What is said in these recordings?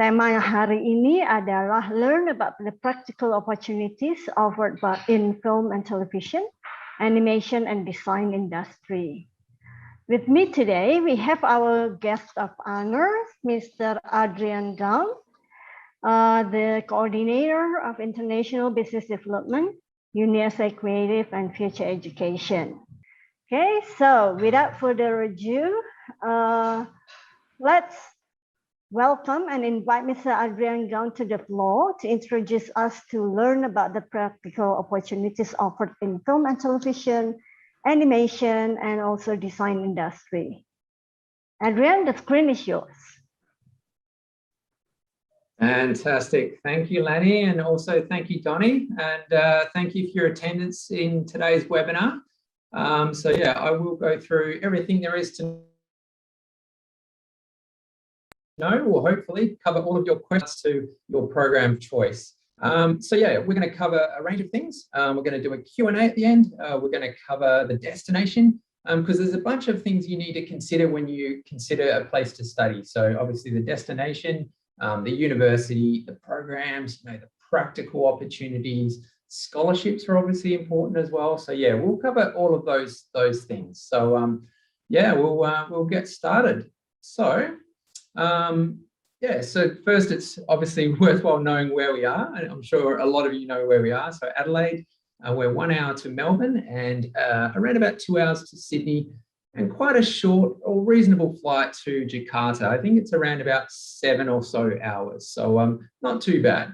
Tema hari ini adalah learn about the practical opportunities offered in film and television, animation and design industry. With me today, we have our guest of honor, Mr. Adrian Gong, the Coordinator of International Business Development, UniSA Creative and Future Education. Okay, so without further ado, let's welcome and invite Mr. Adrian Gong to the floor to introduce us to learn about the practical opportunities offered in film and television, animation, and also design industry. Adrian, the screen is yours. Fantastic. Thank you, Lani, and also thank you, Donnie, and thank you for your attendance in today's webinar. So yeah, I will go through everything there is to know, or hopefully cover all of your questions to your program of choice. So yeah, we're going to cover a range of things. We're going to do a Q&A at the end. We're going to cover the destination, because there's a bunch of things you need to consider when you consider a place to study. So obviously the destination, the university, the programs, the practical opportunities, scholarships are obviously important as well. So yeah, we'll cover all of those things. So yeah, we'll get started. So yeah, so first it's obviously worthwhile knowing where we are, and I'm sure a lot of you know where we are. So Adelaide, we're 1 hour to Melbourne and around about 2 hours to Sydney, and quite a short or reasonable flight to Jakarta. I think it's around about 7 or so hours, so not too bad.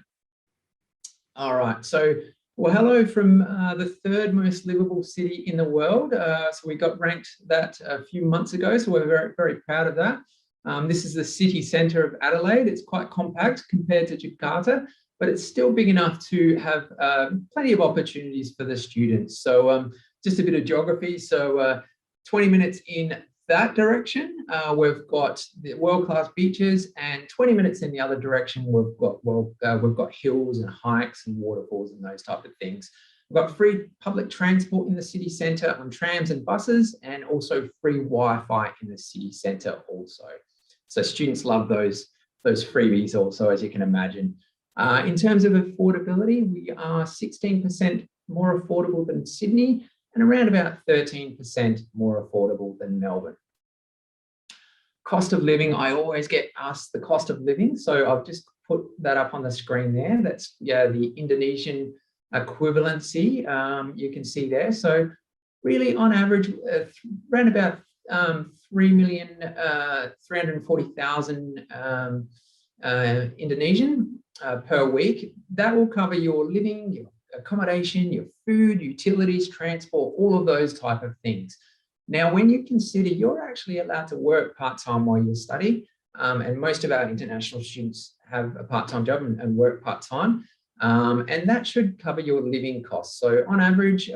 All right, so well, hello from the 3rd most livable city in the world. So we got ranked that a few months ago, so we're very, very proud of that. This is the city centre of Adelaide. It's quite compact compared to Jakarta, but it's still big enough to have plenty of opportunities for the students. So just a bit of geography. So 20 minutes in that direction, we've got the world-class beaches, and 20 minutes in the other direction, we've got hills and hikes and waterfalls and those type of things. We've got free public transport in the city centre on trams and buses, and also free Wi-Fi in the city centre also. So students love those freebies also, as you can imagine. In terms of affordability, we are 16% more affordable than Sydney and around about 13% more affordable than Melbourne. Cost of living, I always get asked the cost of living. So I've just put that up on the screen there. That's the Indonesian equivalency, you can see there. So really on average, around about 3,340,000 Indonesian per week. That will cover your living, your accommodation, your food, utilities, transport, all of those type of things. Now, when you consider you're actually allowed to work part-time while you study, and most of our international students have a part-time job and work part-time, and that should cover your living costs. So on average,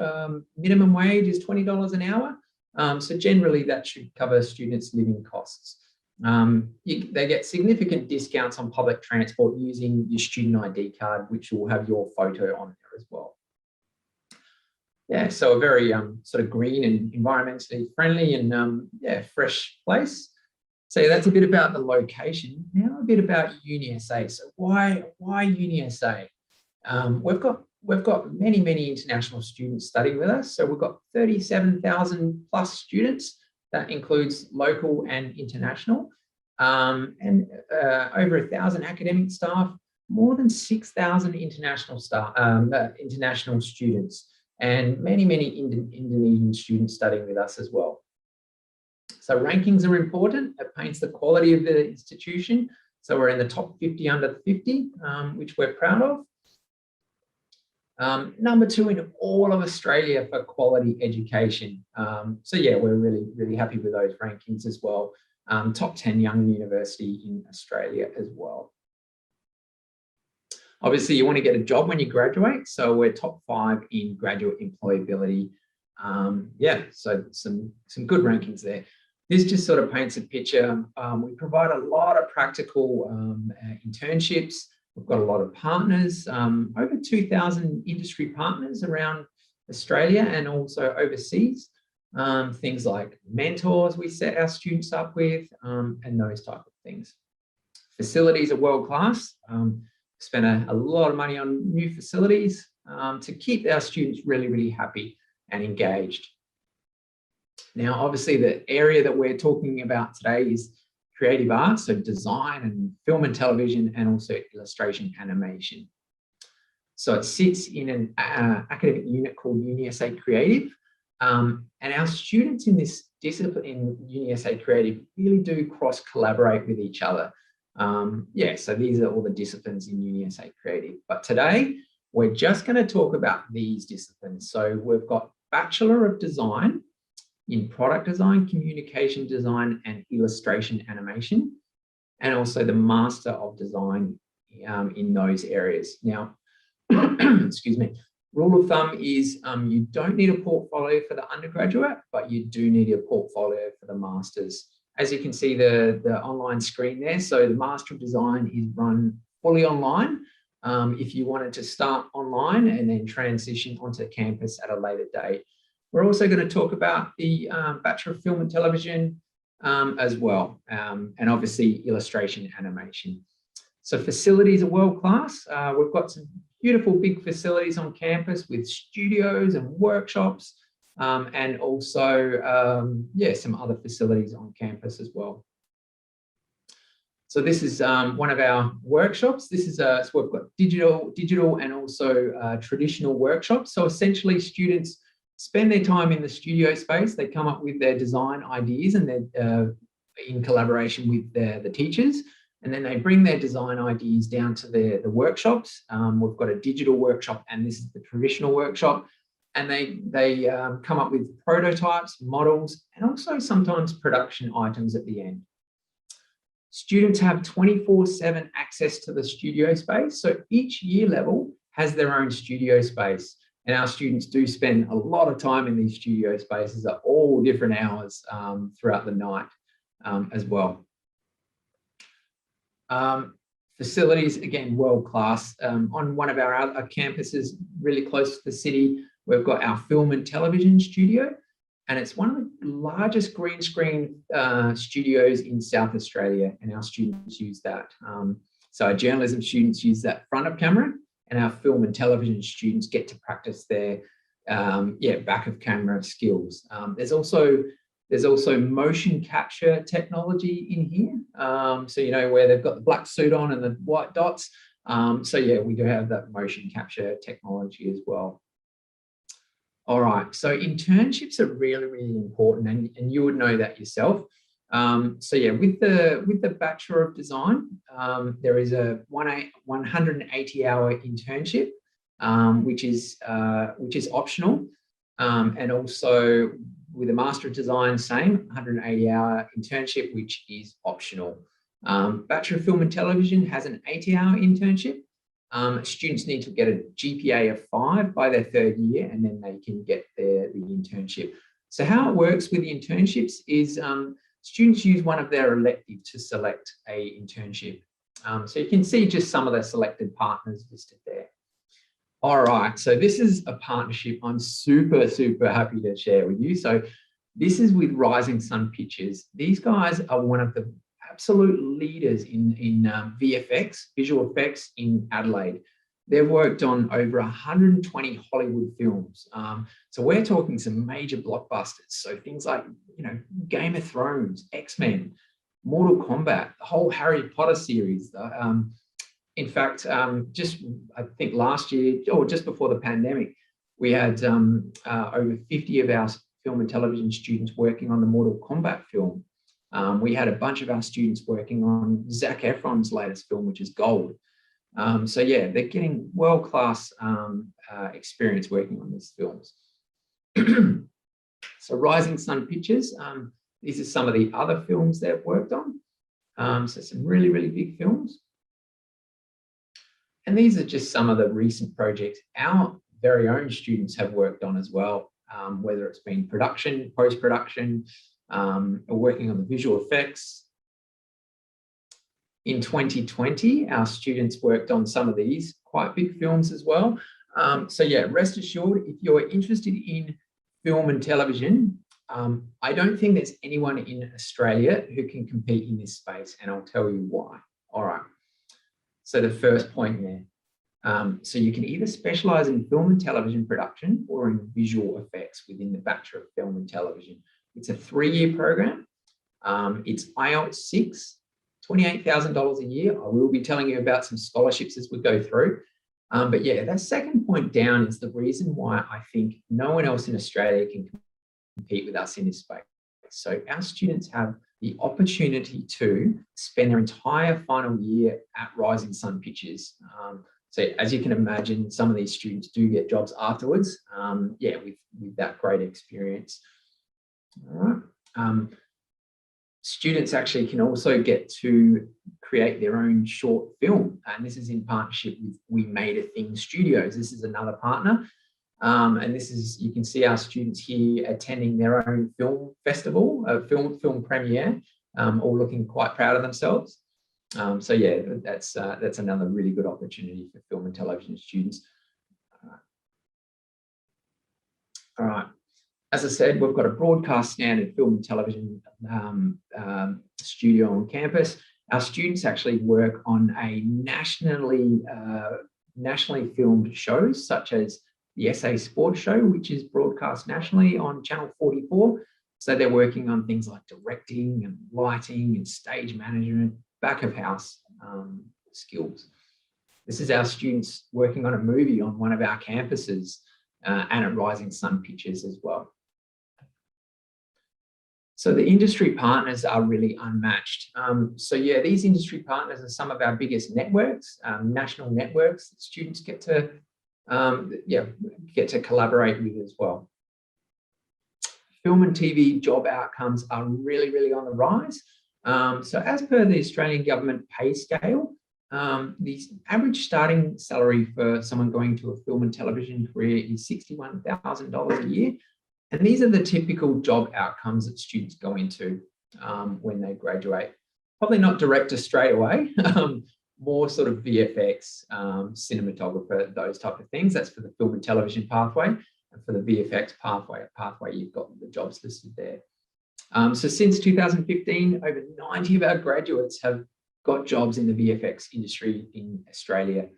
minimum wage is $20 an hour. So generally that should cover students' living costs. They get significant discounts on public transport using your student ID card, which will have your photo on there as well. Yeah, so a very sort of green and environmentally friendly and yeah, fresh place. So that's a bit about the location. Now a bit about UniSA. So why UniSA? We've got many international students studying with us. So we've got 37,000 plus students. That includes local and international, and over 1,000 academic staff, more than 6,000 international staff, international students, and many Indonesian students studying with us as well. So rankings are important. It paints the quality of the institution. So we're in the top 50 under 50, which we're proud of. Number 2 in all of Australia for quality education. So yeah, we're really happy with those rankings as well. Top 10 young university in Australia as well. Obviously, you want to get a job when you graduate. So we're top 5 in graduate employability. Yeah, so some good rankings there. This just sort of paints a picture. We provide a lot of practical internships. We've got a lot of partners, over 2,000 industry partners around Australia and also overseas. Things like mentors we set our students up with, and those type of things. Facilities are world class. Spent a lot of money on new facilities to keep our students really, really happy and engaged. Now, obviously, the area that we're talking about today is creative arts, so design and film and television, and also illustration animation. So it sits in an academic unit called UniSA Creative. And our students in this discipline in UniSA Creative really do cross-collaborate with each other. Yeah, so these are all the disciplines in UniSA Creative. But today, we're just going to talk about these disciplines. So we've got Bachelor of Design in Product Design, Communication Design, and Illustration Animation, and also the Master of Design in those areas. Now, excuse me, rule of thumb is you don't need a portfolio for the undergraduate, but you do need a portfolio for the masters. As you can see the online screen there, so the Master of Design is run fully online. If you wanted to start online and then transition onto campus at a later date. We're also going to talk about the Bachelor of Film and Television as well, and obviously illustration animation. So facilities are world class. We've got some beautiful big facilities on campus with studios and workshops, and also, yeah, some other facilities on campus as well. So this is one of our workshops. This is so we've got digital and also traditional workshops. So essentially students spend their time in the studio space. They come up with their design ideas and they're in collaboration with the teachers. And then they bring their design ideas down to the workshops. We've got a digital workshop and this is the traditional workshop. And they come up with prototypes, models, and also sometimes production items at the end. Students have 24/7 access to the studio space. So each year level has their own studio space. And our students do spend a lot of time in these studio spaces at all different hours throughout the night as well. Facilities, again, world class. On one of our other campuses, really close to the city, we've got our film and television studio. And it's one of the largest green screen studios in South Australia. And our students use that. So our journalism students use that front of camera. And our film and television students get to practice their back of camera skills. There's also motion capture technology in here. So, you know, where they've got the black suit on and the white dots. So yeah, we do have that motion capture technology as well. All right, so internships are really, really important and you would know that yourself. So yeah, with the Bachelor of Design, there is a 180-hour internship, which is optional, and also with a Master of Design, same 180-hour internship, which is optional. Bachelor of Film and Television has an 80-hour internship. Students need to get a GPA of 5 by their 3rd year, and then they can get the internship. So how it works with the internships is students use one of their electives to select a internship. So you can see just some of the selected partners listed there. All right, so this is a partnership I'm super, super happy to share with you. So this is with Rising Sun Pictures. These guys are one of the absolute leaders in VFX, visual effects in Adelaide. They've worked on over 120 Hollywood films. So we're talking some major blockbusters. So things like, you know, Game of Thrones, X-Men, Mortal Kombat, the whole Harry Potter series. In fact, just I think last year or just before the pandemic, we had over 50 of our film and television students working on the Mortal Kombat film. We had a bunch of our students working on Zac Efron's latest film, which is Gold. So yeah, they're getting world-class experience working on these films. So Rising Sun Pictures, these are some of the other films they've worked on. So some really, really big films. And these are just some of the recent projects our very own students have worked on as well, whether it's been production, post-production, or working on the visual effects. In 2020, our students worked on some of these quite big films as well. So yeah, rest assured, if you're interested in film and television, I don't think there's anyone in Australia who can compete in this space, and I'll tell you why. All right. So the first point there. So you can either specialize in film and television production or in visual effects within the Bachelor of Film and Television. It's a 3-year program. It's IELTS 6, $28,000 a year. I will be telling you about some scholarships as we go through. But yeah, that second point down is the reason why I think no one else in Australia can compete with us in this space. So our students have the opportunity to spend their entire final year at Rising Sun Pictures. So as you can imagine, some of these students do get jobs afterwards, with that great experience. All right. Students actually can also get to create their own short film, and this is in partnership with We Made a Thing Studios. This is another partner, and this is, you can see our students here attending their own film festival, a film premiere, all looking quite proud of themselves. So yeah, that's another really good opportunity for film and television students. All right. As I said, we've got a broadcast standard film and television studio on campus. Our students actually work on a nationally filmed shows, such as the SA Sports Show, which is broadcast nationally on Channel 44. So they're working on things like directing and lighting and stage management, back of house skills. This is our students working on a movie on one of our campuses and at Rising Sun Pictures as well. So the industry partners are really unmatched. So yeah, these industry partners are some of our biggest networks, national networks that students get to collaborate with as well. Film and TV job outcomes are really, really on the rise. So as per the Australian government pay scale, the average starting salary for someone going to a film and television career is $61,000 a year. And these are the typical job outcomes that students go into when they graduate. Probably not director straight away, more sort of VFX, cinematographer, those type of things. That's for the film and television pathway. And for the VFX pathway, you've got the jobs listed there. So since 2015, over 90 of our graduates have got jobs in the VFX industry in Australia.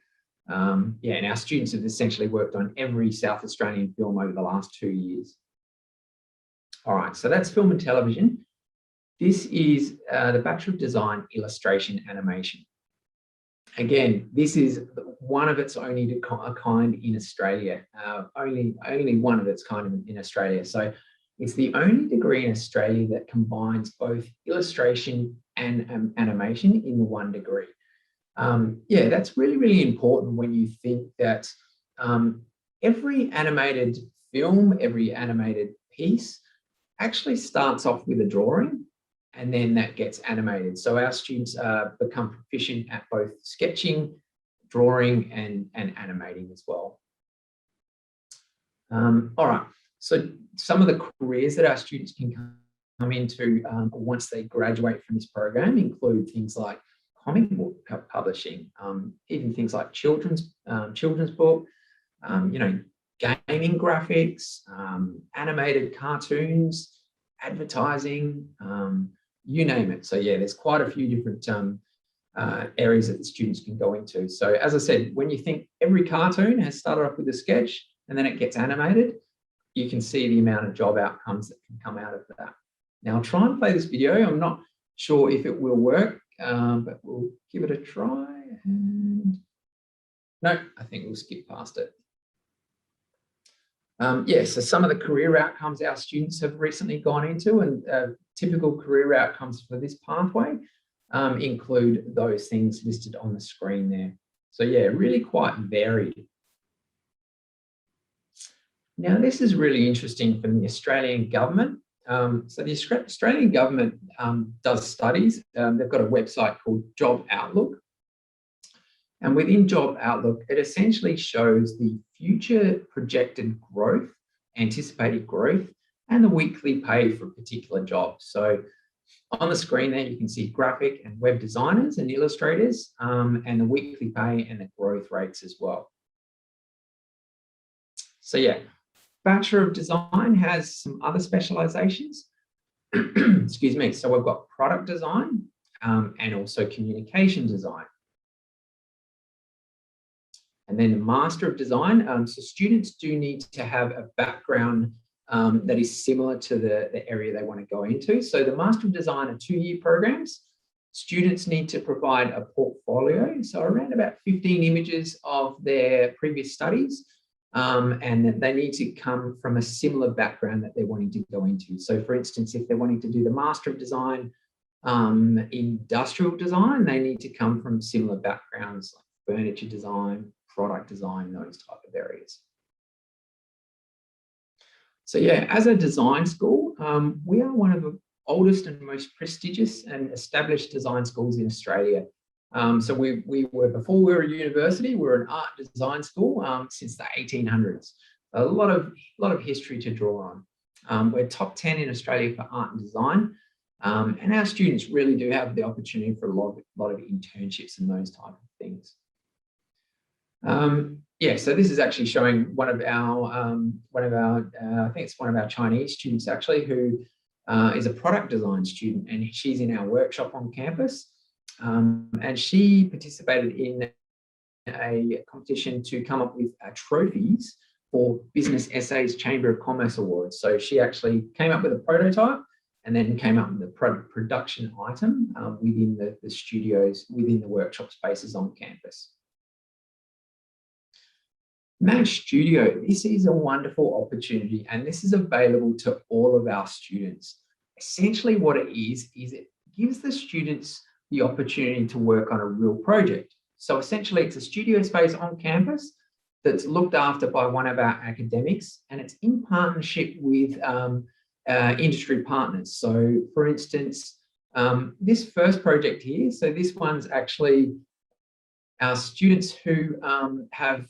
And our students have essentially worked on every South Australian film over the last 2 years. All right, so that's film and television. This is the Bachelor of Design, Illustration, Animation. Again, this is one of its only kind in Australia, only one of its kind in Australia. So it's the only degree in Australia that combines both illustration and animation in the one degree. That's really, really important when you think that every animated film, every animated piece actually starts off with a drawing and then that gets animated. So our students become proficient at both sketching, drawing, and animating as well. All right, so some of the careers that our students can come into once they graduate from this program include things like comic book publishing, even things like children's book, gaming graphics, animated cartoons, advertising, you name it. So yeah, there's quite a few different areas that the students can go into. So as I said, when you think every cartoon has started off with a sketch and then it gets animated, you can see the amount of job outcomes that can come out of that. Now I'll try and play this video. I'm not sure if it will work, but we'll give it a try. And no, I think we'll skip past it. So some of the career outcomes our students have recently gone into, and typical career outcomes for this pathway include those things listed on the screen there. So yeah, really quite varied. Now this is really interesting from the Australian government. So the Australian government does studies. They've got a website called Job Outlook. And within Job Outlook, it essentially shows the future projected growth, anticipated growth, and the weekly pay for a particular job. So on the screen there, you can see graphic and web designers and illustrators, and the weekly pay and the growth rates as well. So yeah, Bachelor of Design has some other specializations. Excuse me. So we've got product design, and also communication design. And then the Master of Design. So students do need to have a background that is similar to the area they want to go into. So the Master of Design are 2-year programs. Students need to provide a portfolio, so around about 15 images of their previous studies, and they need to come from a similar background that they're wanting to go into. So for instance, if they're wanting to do the Master of Design industrial design, they need to come from similar backgrounds like furniture design, product design, those type of areas. So yeah, as a design school, we are one of the oldest and most prestigious and established design schools in Australia. So we were, before we were a university, we were an art design school since the 1800s. A lot of history to draw on. We're top 10 in Australia for art and design. And our students really do have the opportunity for a lot of internships and those type of things. Yeah, so this is actually showing one of our I think it's one of our Chinese students actually, who is a product design student, and she's in our workshop on campus. And she participated in a competition to come up with trophies for Business Essays Chamber of Commerce Awards. So she actually came up with a prototype and then came up with the production item within the studios, within the workshop spaces on campus. Managed Studio, this is a wonderful opportunity, and this is available to all of our students. Essentially what it is it gives the students the opportunity to work on a real project. So essentially it's a studio space on campus that's looked after by one of our academics, and it's in partnership with industry partners. So for instance, this first project here, so this one's actually our students who have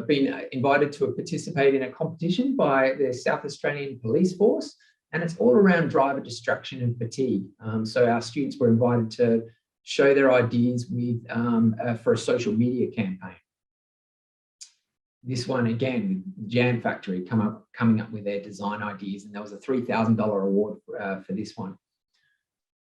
been invited to participate in a competition by the South Australian Police Force, and it's all around driver distraction and fatigue. So our students were invited to show their ideas with for a social media campaign. This one again, with Jam Factory coming up with their design ideas, and there was a $3,000 award for this one.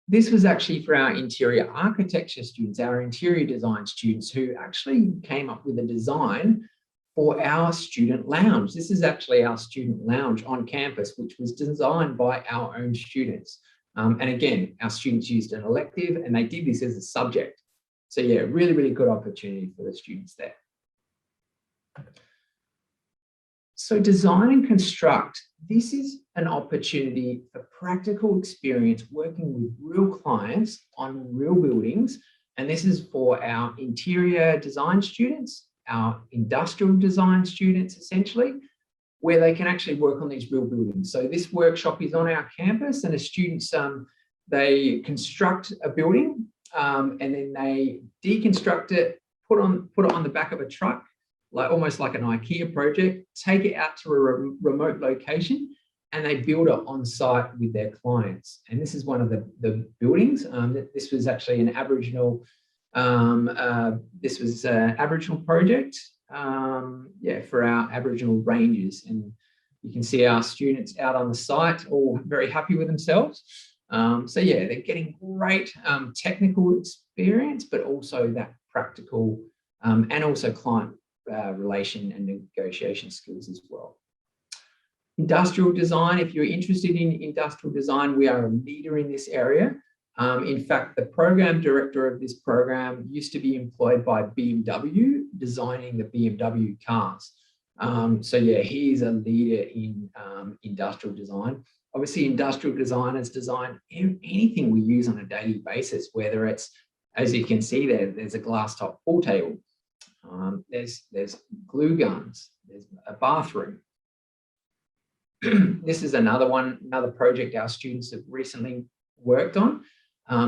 This was actually for our interior architecture students, our interior design students, who actually came up with a design for our student lounge. This is actually our student lounge on campus, which was designed by our own students. And again, our students used an elective and they did this as a subject. So yeah, really, really good opportunity for the students there. So design and construct, this is an opportunity for practical experience working with real clients on real buildings. And this is for our interior design students, our industrial design students, essentially, where they can actually work on these real buildings. So this workshop is on our campus, and the students, they construct a building and then they deconstruct it, put it on the back of a truck, like almost like an IKEA project, take it out to a remote location, and they build it on site with their clients. And this is one of the buildings. This was actually an Aboriginal, this was an Aboriginal project, yeah, for our Aboriginal rangers. And you can see our students out on the site, all very happy with themselves. So yeah, they're getting great technical experience, but also that practical and also client relation and negotiation skills as well. Industrial design, if you're interested in industrial design, we are a leader in this area. In fact, the program director of this program used to be employed by BMW, designing the BMW cars. So yeah, he is a leader in industrial design. Obviously, industrial designers design anything we use on a daily basis, whether it's, as you can see there's a glass top pool table. There's glue guns, there's a bathroom. This is another project our students have recently worked on.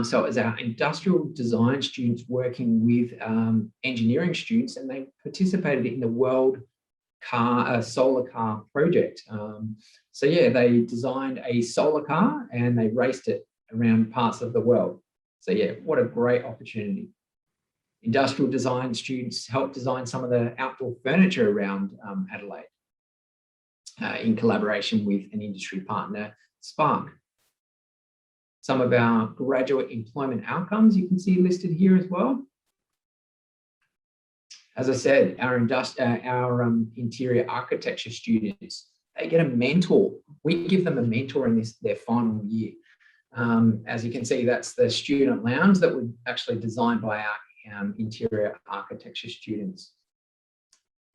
So it was our industrial design students working with engineering students, and they participated in the World Solar Car project. So yeah, they designed a solar car and they raced it around parts of the world. So yeah, what a great opportunity. Industrial design students helped design some of the outdoor furniture around Adelaide in collaboration with an industry partner, Spark. some of our graduate employment outcomes you can see listed here as well. As I said, our interior architecture students, they get a mentor. We give them a mentor in their final year. As you can see, that's the student lounge that was actually designed by our interior architecture students.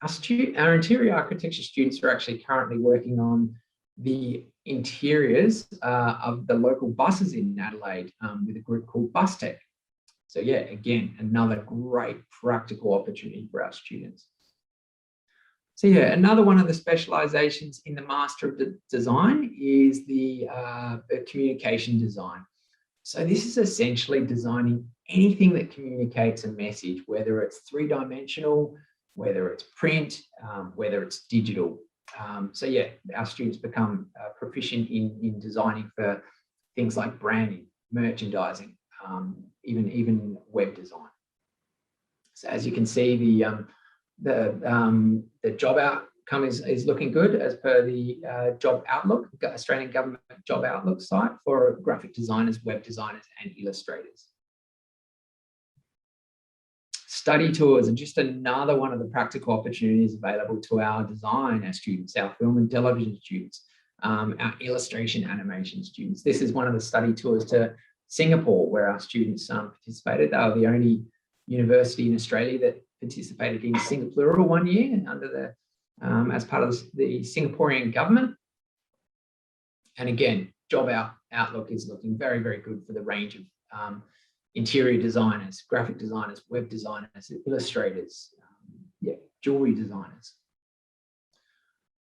Our interior architecture students are actually currently working on the interiors of the local buses in Adelaide with a group called Bus Tech. So yeah, again, another great practical opportunity for our students. So yeah, another one of the specializations in the Master of Design is the communication design. So this is essentially designing anything that communicates a message, whether it's three-dimensional, whether it's print, whether it's digital. So yeah, our students become proficient in designing for things like branding, merchandising, even web design. So as you can see, the job outcome is looking good as per the Job Outlook, Australian Government Job Outlook site for graphic designers, web designers, and illustrators. Study tours are just another one of the practical opportunities available to our design students, our film and television students, our illustration animation students. This is one of the study tours to Singapore where our students participated. They were the only university in Australia that participated in Singapore 1 year under the as part of the Singaporean government. And again, Job Outlook is looking very, very good for the range of interior designers, graphic designers, web designers, illustrators, jewelry designers.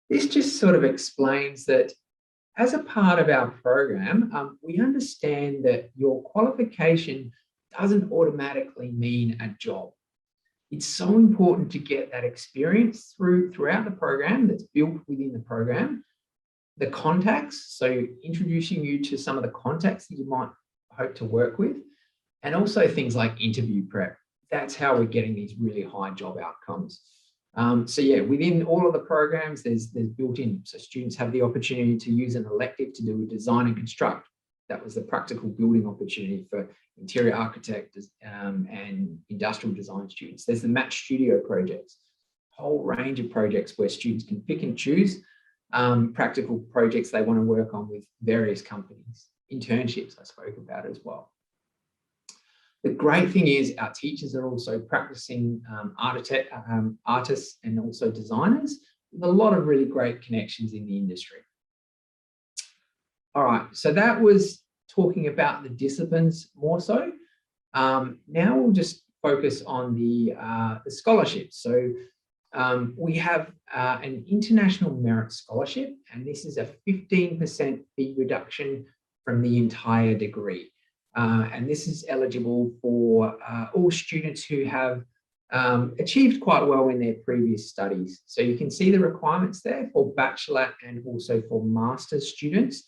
This just sort of explains that as a part of our program, we understand that your qualification doesn't automatically mean a job. It's so important to get that experience throughout the program that's built within the program. The contacts, so introducing you to some of the contacts that you might hope to work with, and also things like interview prep. That's how we're getting these really high job outcomes. So yeah, within all of the programs, there's built in, so students have the opportunity to use an elective to do a design and construct. That was the practical building opportunity for interior architect and industrial design students. There's the Match Studio projects, a whole range of projects where students can pick and choose practical projects they want to work on with various companies. Internships I spoke about as well. The great thing is our teachers are also practicing artists and also designers with a lot of really great connections in the industry. All right, so that was talking about the disciplines more so. Now we'll just focus on the scholarships. So we have an international merit scholarship, and this is a 15% fee reduction from the entire degree. And this is eligible for all students who have achieved quite well in their previous studies. So you can see the requirements there for bachelor and also for master's students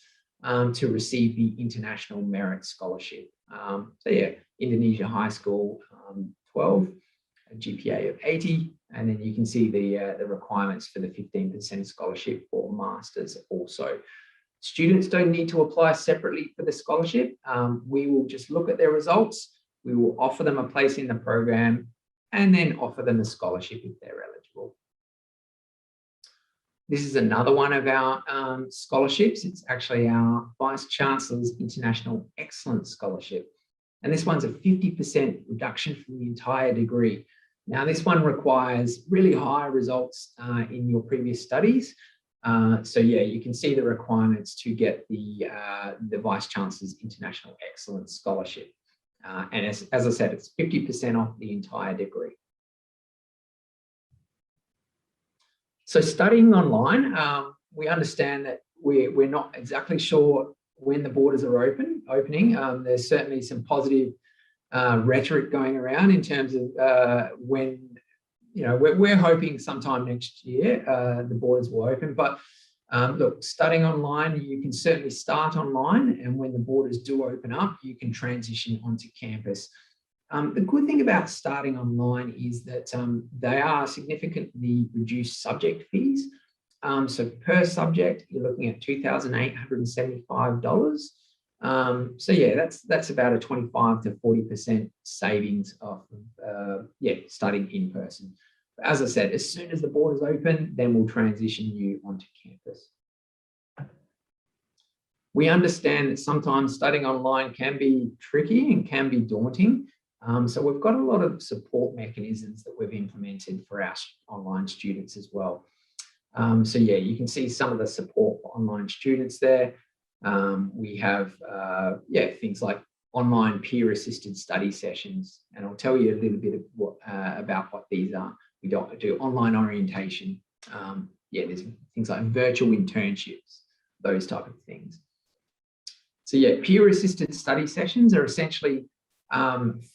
to receive the International Merit Scholarship. So yeah, Indonesia High School 12, a GPA of 80, and then you can see the requirements for the 15% scholarship for masters also. Students don't need to apply separately for the scholarship. We will just look at their results. We will offer them a place in the program and then offer them a scholarship if they're eligible. This is another one of our scholarships. It's actually our Vice Chancellor's International Excellence Scholarship. And this one's a 50% reduction from the entire degree. Now, this one requires really high results in your previous studies. So yeah, you can see the requirements to get the Vice Chancellor's International Excellence Scholarship. And as I said, it's 50% off the entire degree. So studying online, we understand that we're not exactly sure when the borders are opening. There's certainly some positive rhetoric going around in terms of when, you know, we're hoping sometime next year the borders will open. But look, studying online, you can certainly start online, and when the borders do open up, you can transition onto campus. The good thing about starting online is that they are significantly reduced subject fees. So per subject, you're looking at $2,875. So yeah, that's about a 25 to 40% savings of studying in person. But as I said, as soon as the borders open, then we'll transition you onto campus. We understand that sometimes studying online can be tricky and can be daunting. So we've got a lot of support mechanisms that we've implemented for our online students as well. So yeah, you can see some of the support for online students there. We have things like online peer-assisted study sessions, and I'll tell you a little bit of about what these are. We do online orientation. There's things like virtual internships, those type of things. So yeah, peer-assisted study sessions are essentially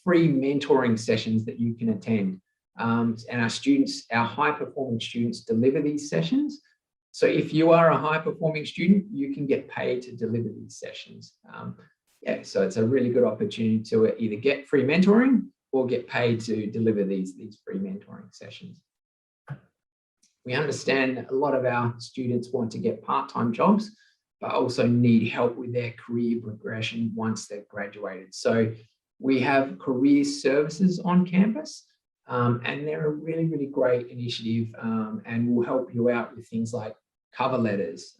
free mentoring sessions that you can attend. And our high-performing students deliver these sessions. So if you are a high-performing student, you can get paid to deliver these sessions. So it's a really good opportunity to either get free mentoring or get paid to deliver these free mentoring sessions. We understand a lot of our students want to get part-time jobs, but also need help with their career progression once they've graduated. So we have career services on campus, and they're a really, really great initiative, and will help you out with things like cover letters,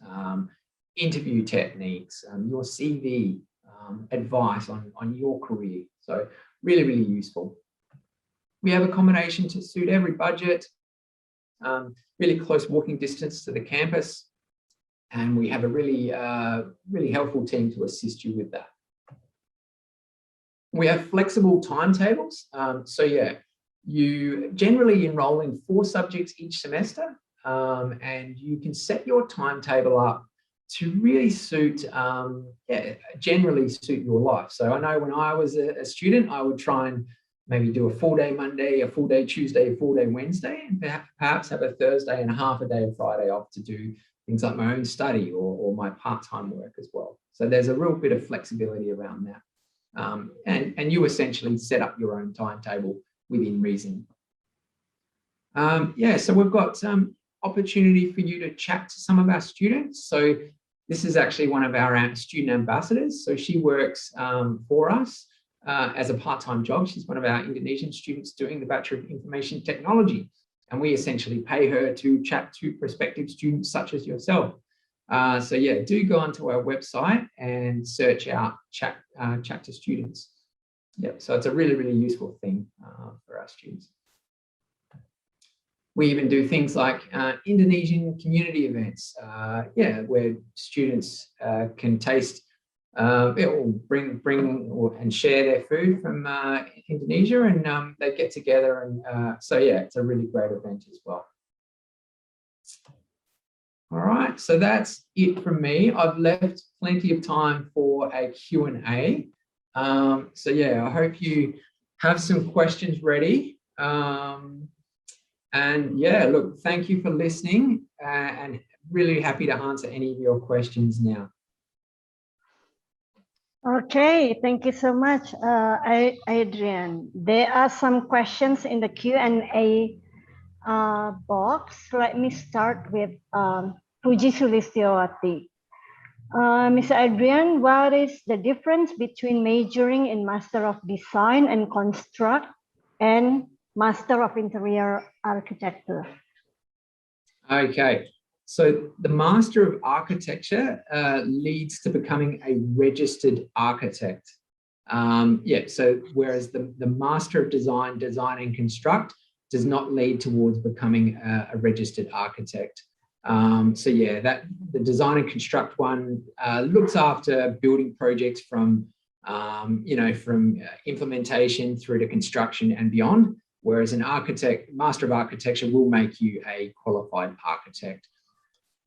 interview techniques, your CV, advice on your career. So really, really useful. We have accommodation to suit every budget, really close walking distance to the campus, and we have a really, really helpful team to assist you with that. We have flexible timetables. So yeah, you generally enroll in 4 subjects each semester, and you can set your timetable up to really suit, generally suit your life. So I know when I was a student, I would try and maybe do a full day Monday, a full day Tuesday, a full day Wednesday, and perhaps have a Thursday and half a day of Friday off to do things like my own study or my part-time work as well. So there's a real bit of flexibility around that. And you essentially set up your own timetable within reason. So we've got some opportunity for you to chat to some of our students. So this is actually one of our student ambassadors. So she works for us as a part-time job. She's one of our Indonesian students doing the Bachelor of Information Technology. And we essentially pay her to chat to prospective students such as yourself. So yeah, do go onto our website and search out chat to students. Yep, so it's a really, really useful thing for our students. We even do things like Indonesian community events, where students can taste, bring and share their food from Indonesia, and they get together, and so yeah, it's a really great event as well. All right, so that's it from me. I've left plenty of time for a Q&A. So yeah, I hope you have some questions ready. And yeah, look, thank you for listening, and really happy to answer any of your questions now. Okay, thank you so much, Adrian. There are some questions in the Q&A box. Let me start with Puji Sulistiyawati. Mr. Adrian, what is the difference between majoring in Master of Design and Construct and Master of Interior Architecture? Okay, so the Master of Architecture leads to becoming a registered architect. So whereas the Master of Design, Design and Construct does not lead towards becoming a registered architect. So yeah, the Design and Construct one looks after building projects from implementation through to construction and beyond, whereas an Master of Architecture will make you a qualified architect.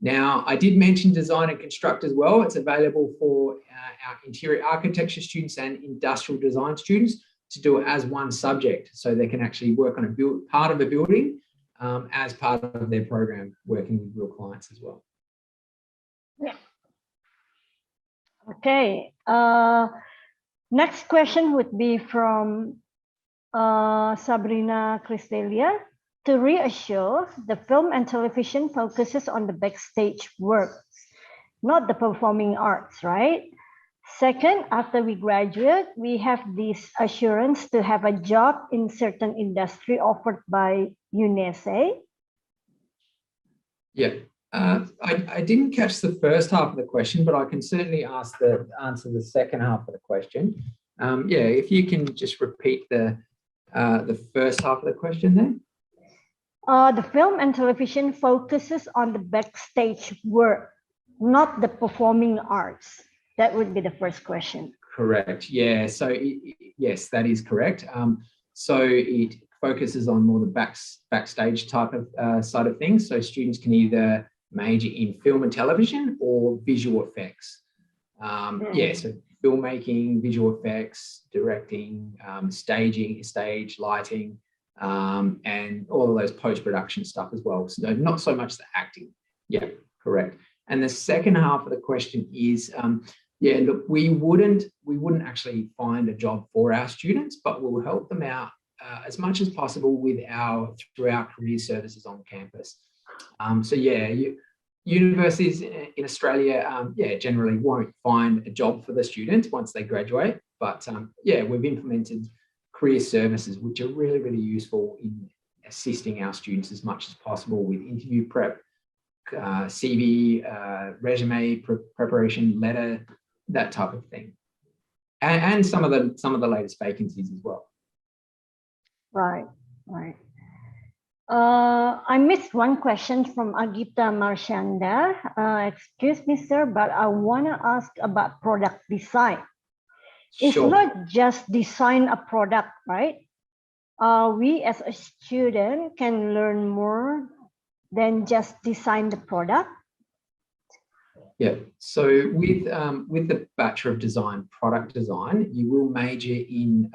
Now, I did mention Design and Construct as well. It's available for our interior architecture students and industrial design students to do it as one subject, so they can actually work on part of a building as part of their program, working with real clients as well. Yeah. Okay. Next question would be from Sabrina Cristelia. To reassure, the film and television focuses on the backstage work, not the performing arts, right? Second, after we graduate, we have this assurance to have a job in certain industry offered by UNESA. Yeah, I didn't catch the first half of the question, but I can certainly answer the second half of the question. Yeah, if you can just repeat the first half of the question there. The film and television focuses on the backstage work, not the performing arts. That would be the first question. Correct. Yeah. So yes, that is correct. So it focuses on more the backstage type of side of things. So students can either major in film and television or visual effects. Yeah. So filmmaking, visual effects, directing, staging, stage lighting, and all of those post-production stuff as well. So not so much the acting. Yeah, correct. And the second half of the question is, yeah, look, we wouldn't actually find a job for our students, but we'll help them out as much as possible through our career services on campus. So yeah, universities in Australia, yeah, generally won't find a job for the students once they graduate, but yeah, we've implemented career services, which are really, really useful in assisting our students as much as possible with interview prep, CV, resume preparation, letter, that type of thing, and some of the latest vacancies as well. Right. I missed one question from Agita Marshanda. Excuse me, sir, but I want to ask about product design. It's Sure. not just design a product, right? We as a student can learn more than just design the product. Yeah. So with the Bachelor of Design, Product Design, you will major in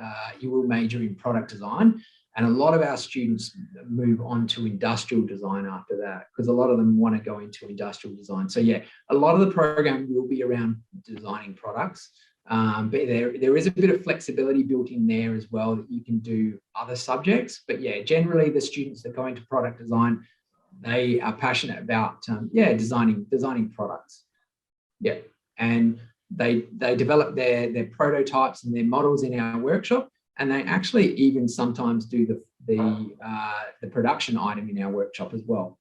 product design, and a lot of our students move on to industrial design after that because a lot of them want to go into industrial design. So yeah, a lot of the program will be around designing products, but there is a bit of flexibility built in there as well that you can do other subjects. But yeah, generally the students that go into product design, they are passionate about designing products. Yeah, and they develop their prototypes and their models in our workshop, and they actually even sometimes do the production item in our workshop as well.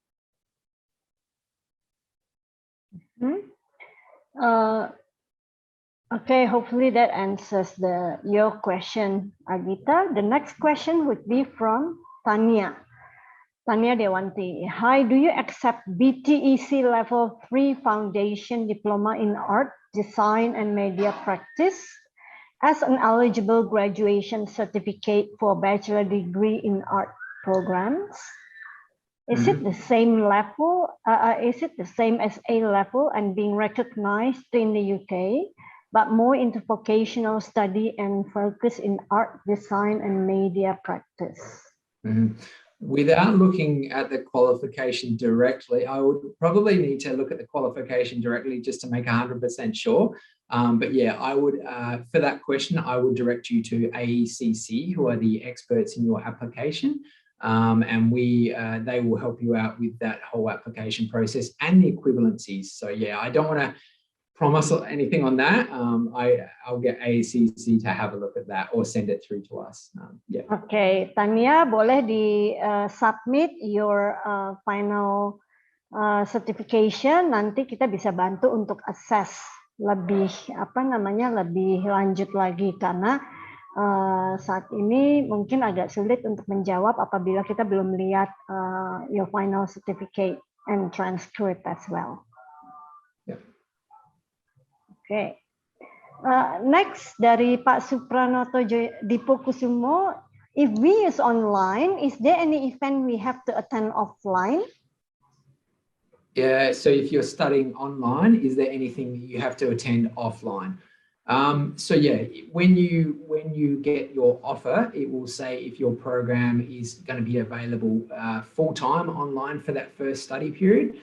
Okay, hopefully that answers your question, Agita. The next question would be from Tanya. Tanya Dewanti, hi, do you accept BTEC Level 3 Foundation Diploma in Art, Design and Media Practice as an eligible graduation certificate for bachelor degree in art programs? Is it the same level? Is it the same as A level and being recognized in the UK, but more into vocational study and focus in art, design and media practice? Without looking at the qualification directly, I would probably need to look at the qualification directly just to make 100% sure. But yeah, I would, for that question, I would direct you to AECC, who are the experts in your application. And they will help you out with that whole application process and the equivalencies. So yeah, I don't want to promise anything on that. I'll get AECC to have a look at that or send it through to us. Yeah. Okay, Tania, boleh submit your final certification. Nanti kita bisa bantu untuk assess lebih lebih lanjut lagi karena saat ini mungkin agak sulit untuk menjawab apabila kita belum lihat your final certificate and transcript as well. Okay. Next dari Pak Supranoto Dipokusumo, if we use online, is there any event we have to attend offline? Yeah, so if you're studying online, is there anything that you have to attend offline? So yeah, when you get your offer, it will say if your program is going to be available full-time online for that first study period.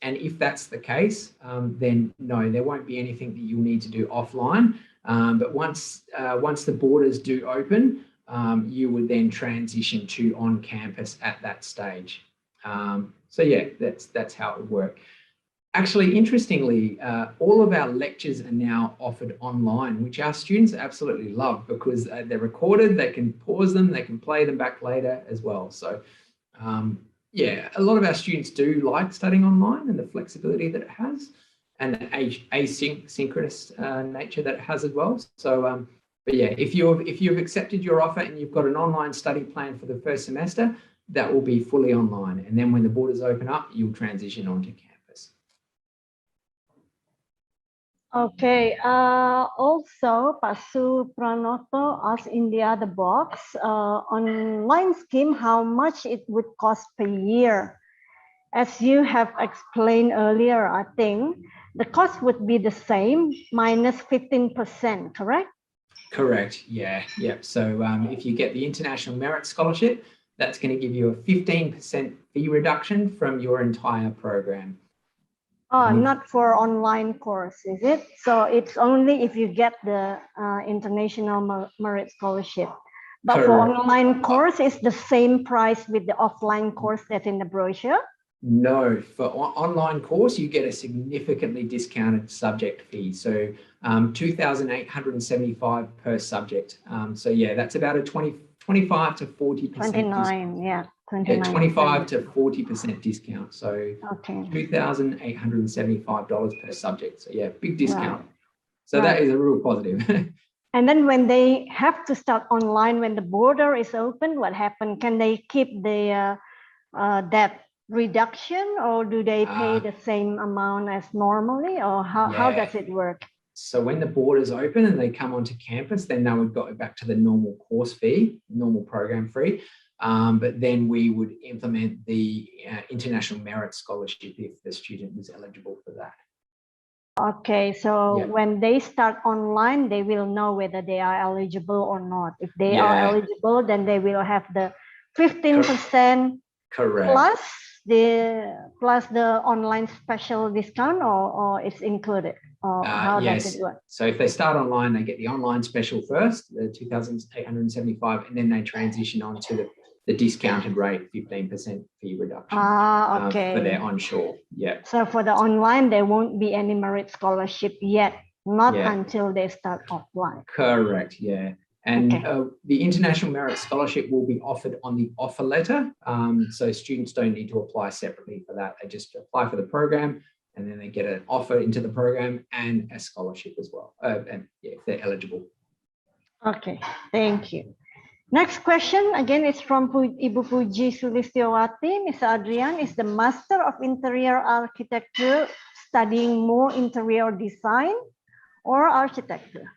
And if that's the case, then no, there won't be anything that you'll need to do offline. But once the borders do open, you would then transition to on campus at that stage. So yeah, that's how it would work. Actually, interestingly, all of our lectures are now offered online, which our students absolutely love because they're recorded, they can pause them, they can play them back later as well. So yeah, a lot of our students do like studying online and the flexibility that it has and the asynchronous nature that it has as well. So, but yeah, if you've accepted your offer and you've got an online study plan for the first semester, that will be fully online. And then when the borders open up, you'll transition onto campus. Okay. Also, Pasu Pranoto asked in the other box, online scheme, how much it would cost per year? As you have explained earlier, I think the cost would be the same, minus 15%, correct? Correct. Yeah. Yep. So if you get the International Merit Scholarship, that's going to give you a 15% fee reduction from your entire program. Not for online course, is it? So it's only if you get the International Merit Scholarship. But for online course, it's the same price with the offline course that's in the brochure? No, for online course, you get a significantly discounted subject fee. So 2,875 per subject. So yeah, that's about a 25 to 40%. 29, yeah. 29, 25 to 40% discount. So okay. $2,875 per subject. So yeah, big discount. Right. So that is a real positive. And then when they have to start online, when the border is open, what happens? Can they keep the debt reduction, or do they pay the same amount as normally, or how does it work? So when the borders open and they come onto campus, then they would go back to the normal course fee, normal program fee. But then we would implement the International Merit Scholarship if the student was eligible for that. Okay, so when they start online, they will know whether they are eligible or not. If they are eligible, then they will have the 15% plus the online special discount, or it's included. Or how does it work? So if they start online, they get the online special first, the 2,875, and then they transition on to the discounted rate, 15% fee reduction for their onshore. Yeah. So for the online, there won't be any merit scholarship yet, not until they start offline. Correct. Yeah. And the International Merit Scholarship will be offered on the offer letter. So students don't need to apply separately for that. They just apply for the program and then they get an offer into the program and a scholarship as well. And yeah, if they're eligible. Okay, thank you. Next question, again, is from Ibu Puji Sulistiawati. Mr. Adrian, is the Master of Interior Architecture studying more interior design or architecture?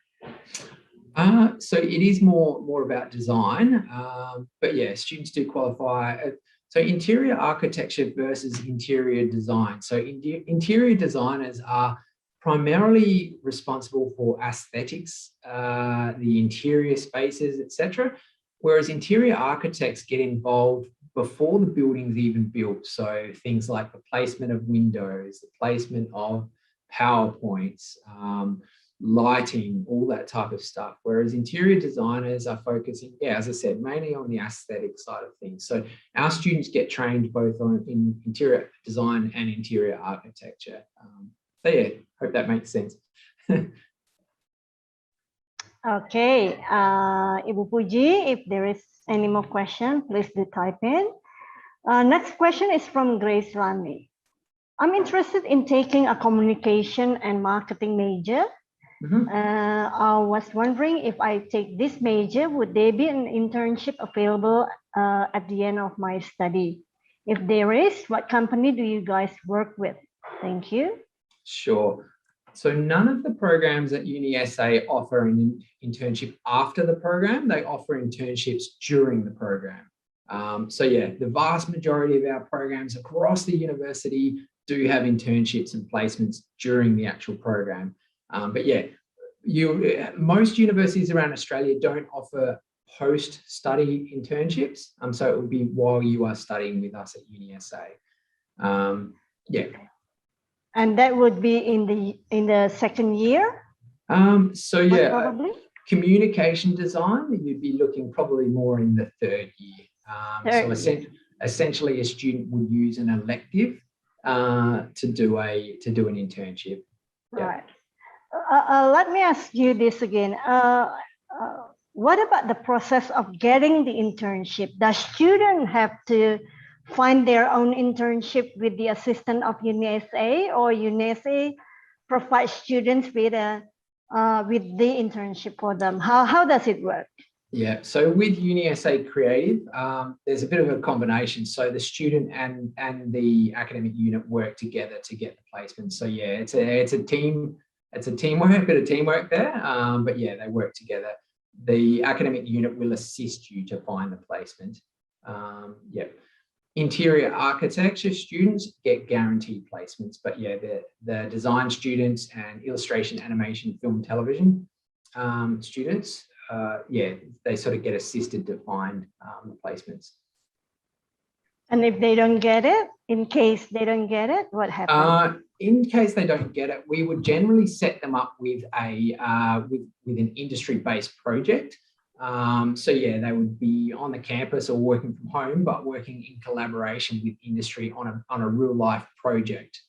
So it is more about design, but yeah, students do qualify. So interior architecture versus interior design. So interior designers are primarily responsible for aesthetics, the interior spaces, etc. Whereas interior architects get involved before the building's even built. So things like the placement of windows, the placement of power points, lighting, all that type of stuff. Whereas interior designers are focusing, as I said, mainly on the aesthetic side of things. So our students get trained both in interior design and interior architecture. So yeah, hope that makes sense. Okay, Ibu Puji, if there is any more question, please do type in. Next question is from Grace Rani. I'm interested in taking a communication and marketing major. I was wondering, if I take this major, would there be an internship available at the end of my study? If there is, what company do you guys work with? Thank you. Sure. So none of the programs at UniSA offer an internship after the program. They offer internships during the program. So yeah, the vast majority of our programs across the university do have internships and placements during the actual program. But yeah, most universities around Australia don't offer post-study internships. So it would be while you are studying with us at UniSA. Yeah. And that would be in the second year? So yeah, probably communication design, you'd be looking probably more in the third year. So essentially a student would use an elective to do an internship. Right. Let me ask you this again. What about the process of getting the internship? Does student have to find their own internship with the assistance of UniSA, or UniSA provides students with the internship for them? How does it work? Yeah, so with UniSA Creative, there's a bit of a combination. So the student and the academic unit work together to get the placement. So yeah, it's a teamwork, bit of teamwork there. But yeah, they work together. The academic unit will assist you to find the placement. Yeah. Interior architecture students get guaranteed placements, but yeah, the design students and illustration, animation, film, television students, yeah, they sort of get assisted to find the placements. And if they don't get it, in case they don't get it, what happens? In case they don't get it, we would generally set them up with with an industry-based project. So yeah, they would be on the campus or working from home, but working in collaboration with industry on a real life project.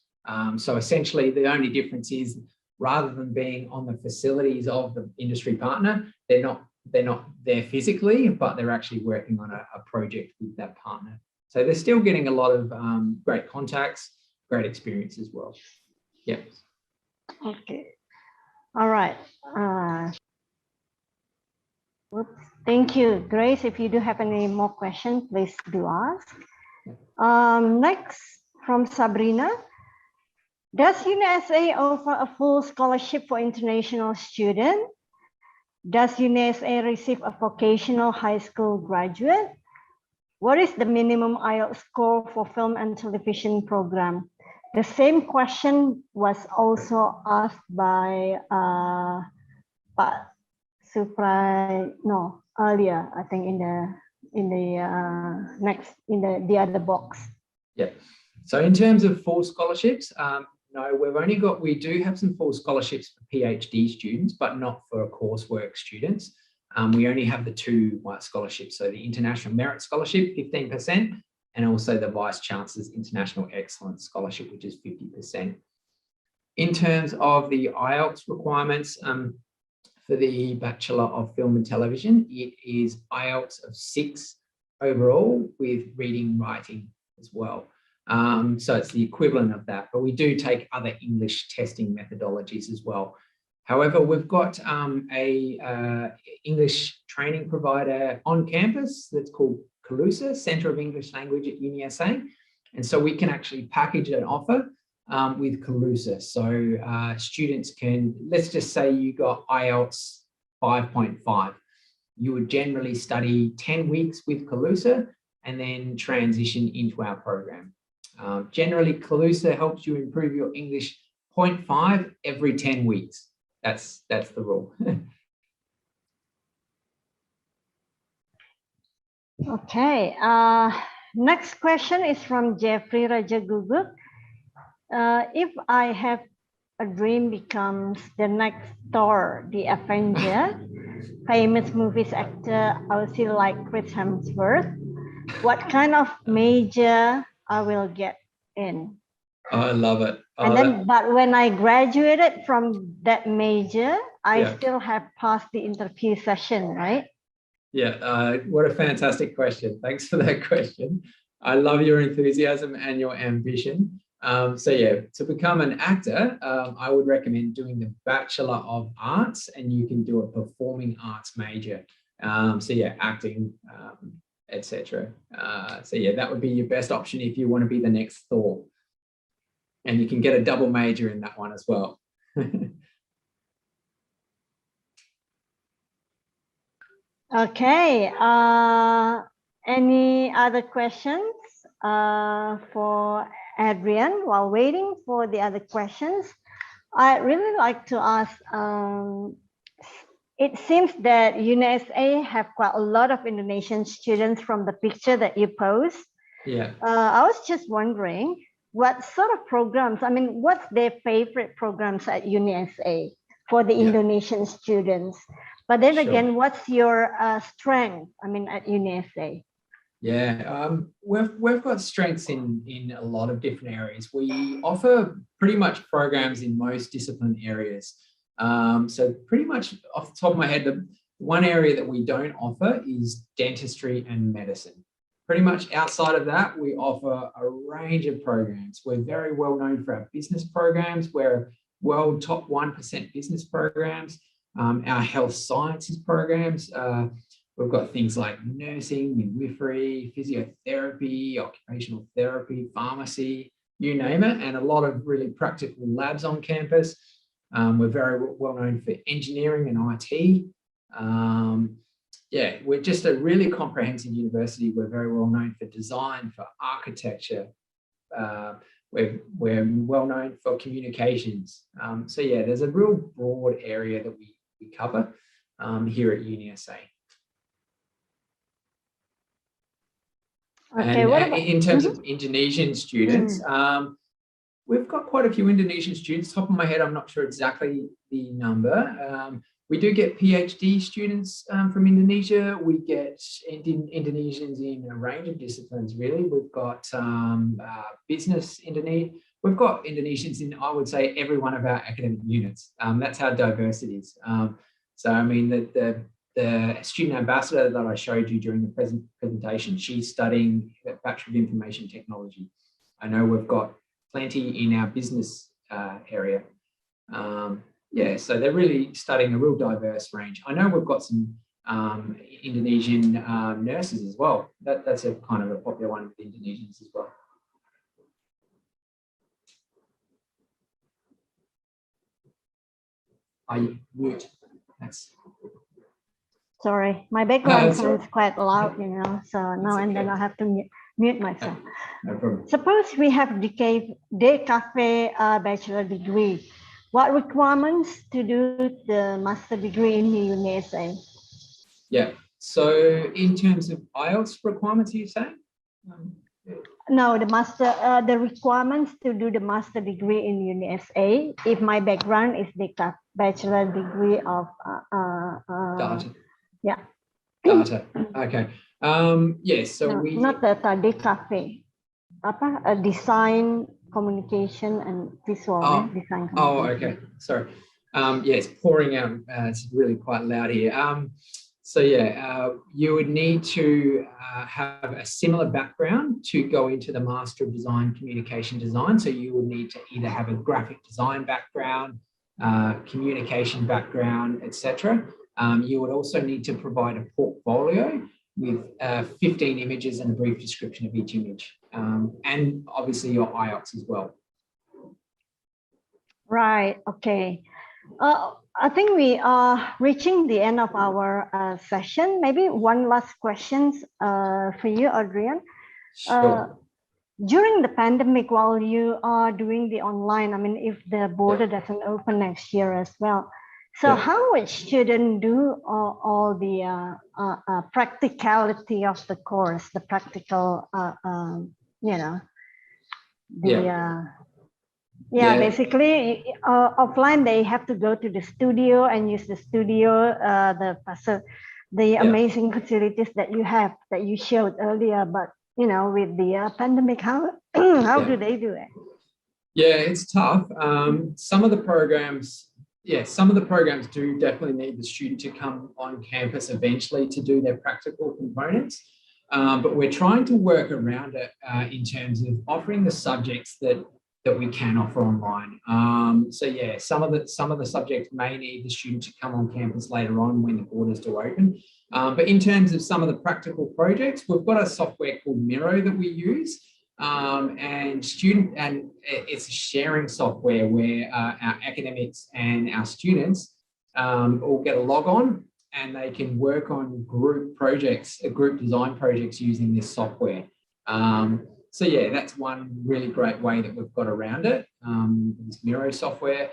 So essentially the only difference is, rather than being on the facilities of the industry partner, they're not there physically, but they're actually working on a project with that partner. So they're still getting a lot of great contacts, great experience as well. Yeah. Okay. All right. Thank you, Grace. If you do have any more questions, please do ask. Next, from Sabrina. Does UniSA offer a full scholarship for international students? Does UniSA receive a vocational high school graduate? What is the minimum IELTS score for film and television program? The same question was also asked by Pak Supray, earlier, I think in the other box. Yeah. So in terms of full scholarships, no, we do have some full scholarships for PhD students, but not for coursework students. We only have the two white scholarships. So the International Merit Scholarship, 15%, and also the Vice Chancellor's International Excellence Scholarship, which is 50%. In terms of the IELTS requirements, for the Bachelor of Film and Television, it is IELTS of 6 overall with reading and writing as well. So it's the equivalent of that, but we do take other English testing methodologies as well. However, we've got a English training provider on campus that's called Calusa, Centre of English Language at UniSA. And so we can actually package an offer with Calusa. So students can, let's just say you got IELTS 5.5. You would generally study 10 weeks with Calusa and then transition into our program. Generally, Calusa helps you improve your English 0.5 every 10 weeks. That's the rule. Okay. Next question is from Jeffrey Rajaguguk. If I have a dream becomes the next Thor, the Avenger, famous movies actor, I would feel like Chris Hemsworth, what kind of major I will get in? I love it. But when I graduated from that major, I still have passed the interview session, right? Yeah, what a fantastic question. Thanks for that question. I love your enthusiasm and your ambition. So yeah, to become an actor, I would recommend doing the Bachelor of Arts, and you can do a performing arts major. So yeah, acting, etc. So yeah, that would be your best option if you want to be the next Thor. And you can get a double major in that one as well. Okay. Any other questions for Adrian? While waiting for the other questions, I'd really like to ask, it seems that UniSA have quite a lot of Indonesian students from the picture that you post. Yeah. I was just wondering, what sort of programs, I mean, what's their favorite programs at UniSA for the Indonesian students? But then again, what's your strength, I mean, at UniSA? Yeah, we've got strengths in a lot of different areas. We offer pretty much programs in most discipline areas. So pretty much off the top of my head, the one area that we don't offer is dentistry and medicine. Pretty much outside of that, we offer a range of programs. We're very well known for our business programs. We're world top 1% business programs. Our health sciences programs. We've got things like nursing, midwifery, physiotherapy, occupational therapy, pharmacy, you name it, and a lot of really practical labs on campus. We're very well known for engineering and IT. Yeah, we're just a really comprehensive university. We're very well known for design, for architecture. We're well known for communications. So yeah, there's a real broad area that we cover here at UniSA. Okay, and in terms of Indonesian students, we've got quite a few Indonesian students. Top of my head, I'm not sure exactly the number. We do get PhD students from Indonesia. We get Indonesians in a range of disciplines, really. We've got business Indonesia. We've got Indonesians in, I would say, every one of our academic units. That's how diverse it is. So, I mean, the student ambassador that I showed you during the presentation, she's studying a Bachelor of Information Technology. I know we've got plenty in our business area. Yeah, so they're really studying a real diverse range. I know we've got some Indonesian nurses as well. That's a kind of a popular one with Indonesians as well. I mute. That's. Sorry, my background sounds quite loud, you know, so now and then I have to mute myself. No problem. Suppose we have DKV bachelor degree. What requirements to do the master degree in the UniSA? Yeah, so in terms of IELTS requirements, are you saying? No, the requirements to do the master degree in UniSA. If my background is the bachelor degree of data. Yeah. Data. Okay. Yes. So no, not the DKV. Design, communication, and visual design. Oh, okay. Sorry. Yes, pouring out. It's really quite loud here. So yeah, you would need to have a similar background to go into the Master of Design, Communication Design. So you would need to either have a graphic design background, communication background, etc. You would also need to provide a portfolio with 15 images and a brief description of each image, and obviously your IELTS as well. Right. Okay. I think we are reaching the end of our session. Maybe one last question for you, Adrian. Sure. During the pandemic, while you are doing the online, I mean, if the border doesn't open next year as well, so how would students do all the practicality of the course, the practical, you know, the basically offline they have to go to the studio and use the studio, the amazing facilities that you have that you showed earlier, but you know, with the pandemic, how do they do it? Yeah, it's tough. Some of the programs do definitely need the student to come on campus eventually to do their practical components. But we're trying to work around it in terms of offering the subjects that we can offer online. So yeah, some of the subjects may need the student to come on campus later on when the borders do open. But in terms of some of the practical projects, we've got a software called Miro that we use. And it's a sharing software where our academics and our students all get a log on and they can work on group design projects using this software. So yeah, that's one really great way that we've got around it, this Miro software.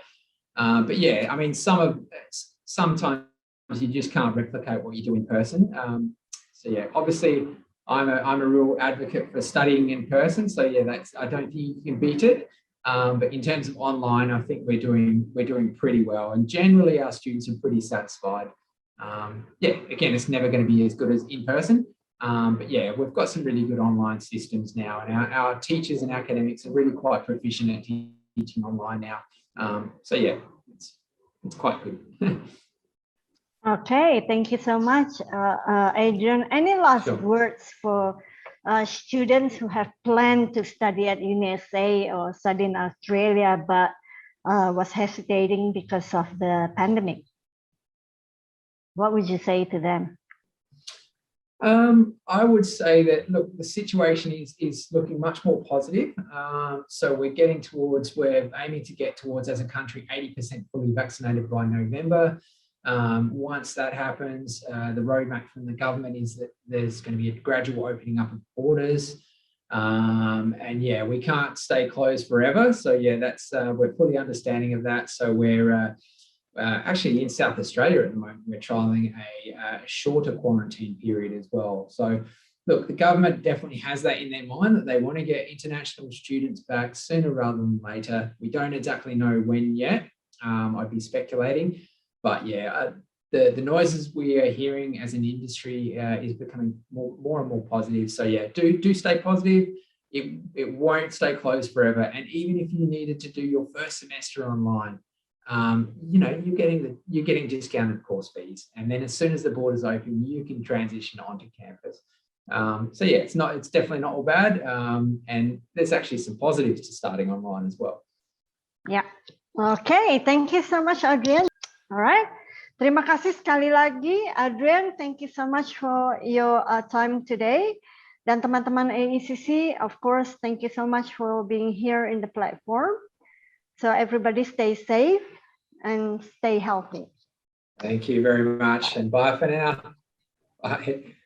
But yeah, I mean, sometimes you just can't replicate what you do in person. So yeah, obviously I'm a real advocate for studying in person. So yeah, I don't think you can beat it. But in terms of online, I think we're doing pretty well, and generally our students are pretty satisfied. Yeah, again, it's never going to be as good as in person, But yeah, we've got some really good online systems now, and our teachers and academics are really quite proficient at teaching online now. So yeah, it's quite good. Okay, thank you so much, Adrian. Any last Sure. words for students who have planned to study at USA or study in Australia, but was hesitating because of the pandemic? What would you say to them? I would say that, look, the situation is looking much more positive. So we're getting towards, we're aiming to get towards, as a country, 80% fully vaccinated by November. Once that happens, the roadmap from the government is that there's going to be a gradual opening up of borders. And yeah, we can't stay closed forever. So yeah, that's we're fully understanding of that. So we're actually in South Australia at the moment, we're trialling a shorter quarantine period as well. So look, the government definitely has that in their mind, that they want to get international students back sooner rather than later. We don't exactly know when yet. I'd be speculating, but yeah, the noises we are hearing as an industry is becoming more and more positive. So yeah, do stay positive. It won't stay closed forever. And even if you needed to do your first semester online, you know, you're getting discounted course fees, and then as soon as the borders open, you can transition onto campus. So yeah, it's definitely not all bad, and there's actually some positives to starting online as well. Yeah. Okay, thank you so much, Adrian. All right. Terima kasih sekali lagi, Adrian. Thank you so much for your time today. Dan teman-teman AECC, of course, thank you so much for being here in the platform. So everybody stay safe and stay healthy. Thank you very much, and bye for now. Bye.